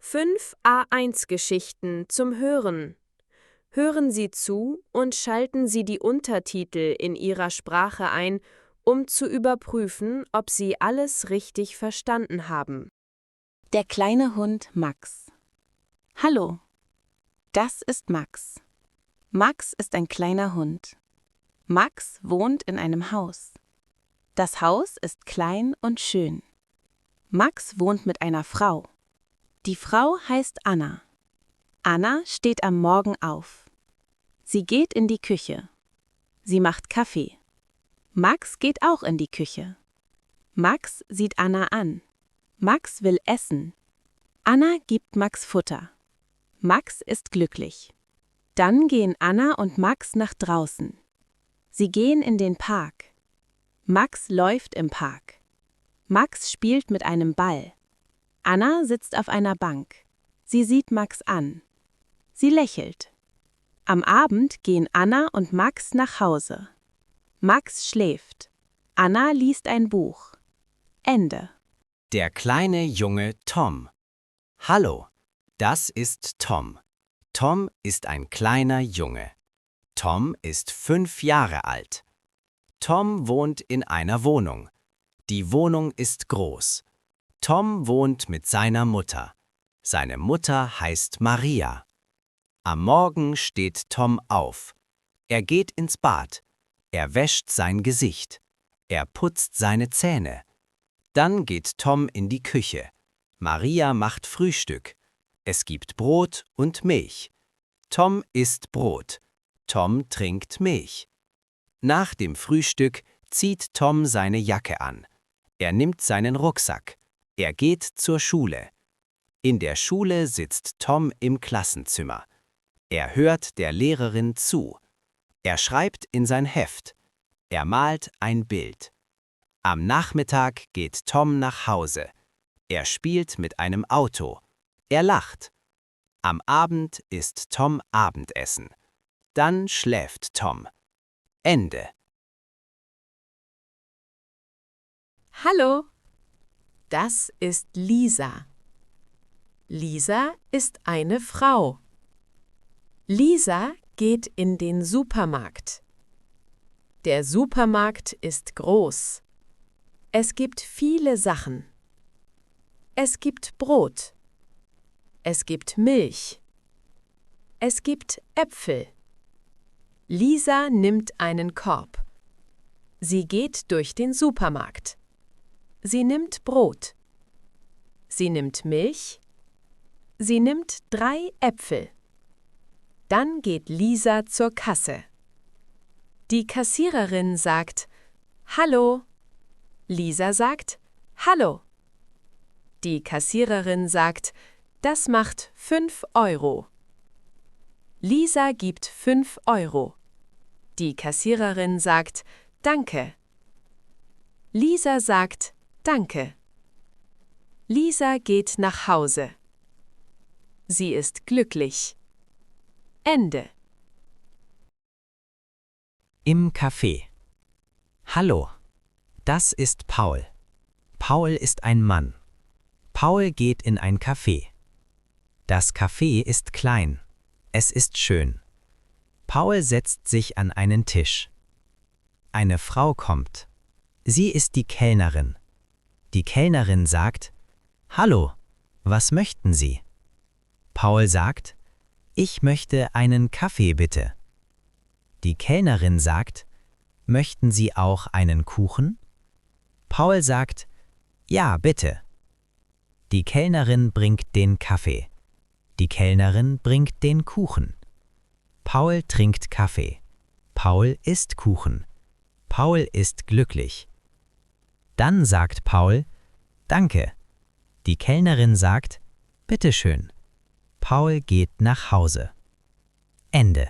5 A1-Geschichten zum Hören. Hören Sie zu und schalten Sie die Untertitel in Ihrer Sprache ein, um zu überprüfen, ob Sie alles richtig verstanden haben. Der kleine Hund Max. Hallo, das ist Max. Max ist ein kleiner Hund. Max wohnt in einem Haus. Das Haus ist klein und schön. Max wohnt mit einer Frau. Die Frau heißt Anna. Anna steht am Morgen auf. Sie geht in die Küche. Sie macht Kaffee. Max geht auch in die Küche. Max sieht Anna an. Max will essen. Anna gibt Max Futter. Max ist glücklich. Dann gehen Anna und Max nach draußen. Sie gehen in den Park. Max läuft im Park. Max spielt mit einem Ball. Anna sitzt auf einer Bank. Sie sieht Max an. Sie lächelt. Am Abend gehen Anna und Max nach Hause. Max schläft. Anna liest ein Buch. Ende. Der kleine Junge Tom. Hallo, das ist Tom. Tom ist ein kleiner Junge. Tom ist 5 Jahre alt. Tom wohnt in einer Wohnung. Die Wohnung ist groß. Tom wohnt mit seiner Mutter. Seine Mutter heißt Maria. Am Morgen steht Tom auf. Er geht ins Bad. Er wäscht sein Gesicht. Er putzt seine Zähne. Dann geht Tom in die Küche. Maria macht Frühstück. Es gibt Brot und Milch. Tom isst Brot. Tom trinkt Milch. Nach dem Frühstück zieht Tom seine Jacke an. Er nimmt seinen Rucksack. Er geht zur Schule. In der Schule sitzt Tom im Klassenzimmer. Er hört der Lehrerin zu. Er schreibt in sein Heft. Er malt ein Bild. Am Nachmittag geht Tom nach Hause. Er spielt mit einem Auto. Er lacht. Am Abend isst Tom Abendessen. Dann schläft Tom. Ende. Hallo, das ist Lisa. Lisa ist eine Frau. Lisa geht in den Supermarkt. Der Supermarkt ist groß. Es gibt viele Sachen. Es gibt Brot. Es gibt Milch. Es gibt Äpfel. Lisa nimmt einen Korb. Sie geht durch den Supermarkt. Sie nimmt Brot. Sie nimmt Milch. Sie nimmt 3 Äpfel. Dann geht Lisa zur Kasse. Die Kassiererin sagt: Hallo. Lisa sagt: Hallo. Die Kassiererin sagt: Das macht 5 Euro. Lisa gibt 5 Euro. Die Kassiererin sagt: Danke. Lisa sagt: Danke. Lisa geht nach Hause. Sie ist glücklich. Ende. Im Café. Hallo, das ist Paul. Paul ist ein Mann. Paul geht in ein Café. Das Café ist klein. Es ist schön. Paul setzt sich an einen Tisch. Eine Frau kommt. Sie ist die Kellnerin. Die Kellnerin sagt: Hallo, was möchten Sie? Paul sagt: Ich möchte einen Kaffee bitte. Die Kellnerin sagt: Möchten Sie auch einen Kuchen? Paul sagt: Ja, bitte. Die Kellnerin bringt den Kaffee. Die Kellnerin bringt den Kuchen. Paul trinkt Kaffee. Paul isst Kuchen. Paul ist glücklich. Dann sagt Paul: Danke. Die Kellnerin sagt: Bitteschön. Paul geht nach Hause. Ende.